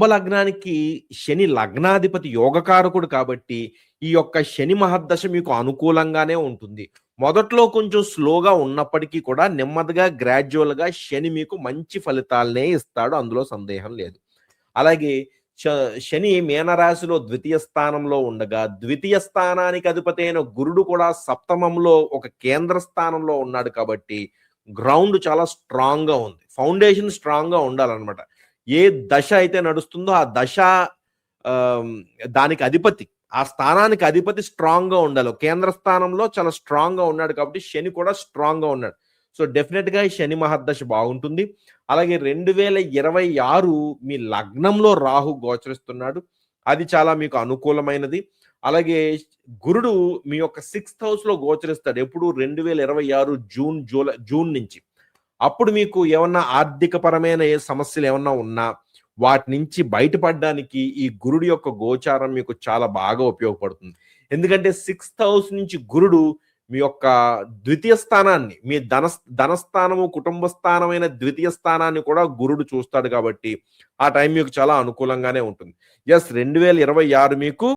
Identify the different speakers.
Speaker 1: కుంభలగ్నానికి శని లగ్నాధిపతి యోగకారకుడు కాబట్టి, ఈ యొక్క శని మహర్దశ మీకు అనుకూలంగానే ఉంటుంది. మొదట్లో కొంచెం స్లోగా ఉన్నప్పటికీ కూడా నెమ్మదిగా గ్రాడ్యువల్‌గా శని మీకు మంచి ఫలితాలనే ఇస్తాడు. అందులో సందేహం లేదు. అలాగే శ శని మీనరాశిలో ద్వితీయ స్థానంలో ఉండగా, ద్వితీయ స్థానానికి అధిపతి అయిన గురుడు కూడా సప్తమంలో ఒక కేంద్ర స్థానంలో ఉన్నాడు కాబట్టి, గ్రౌండ్ చాలా స్ట్రాంగ్‌గా ఉంది. ఫౌండేషన్ స్ట్రాంగ్‌గా ఉండాలనమాట. ఏ దశ అయితే నడుస్తుందో ఆ దశ ఆహ్, దానికి అధిపతి, ఆ స్థానానికి అధిపతి స్ట్రాంగ్‌గా ఉండాలి. కేంద్ర స్థానంలో చాలా స్ట్రాంగ్‌గా ఉన్నాడు కాబట్టి శని కూడా స్ట్రాంగ్‌గా ఉన్నాడు. సో, డెఫినిట్‌గా ఈ శని మహర్దశ బాగుంటుంది. అలాగే 2026 మీ లగ్నంలో రాహు గోచరిస్తున్నాడు. అది చాలా మీకు అనుకూలమైనది. అలాగే గురుడు మీ యొక్క 6థ్ హౌస్‌లో గోచరిస్తాడు. ఎప్పుడు 2026 జూన్ నుంచి. అప్పుడు మీకు ఏమన్నా ఆర్థికపరమైన సమస్యలేమన్నా ఉన్నా, వాటి నుంచి బయటపడడానికి ఈ గురుడు యొక్క గోచారం మీకు చాలా బాగా ఉపయోగపడుతుంది. ఎందుకంటే 6థ్ హౌస్ నుంచి గురుడు మీ యొక్క ద్వితీయ స్థానాన్ని, మీ ధనస్థానము, కుటుంబ స్థానమైన ద్వితీయ స్థానాన్ని కూడా గురుడు చూస్తాడు కాబట్టి, ఆ టైం మీకు చాలా అనుకూలంగానే ఉంటుంది. యెస్, 2026 మీకు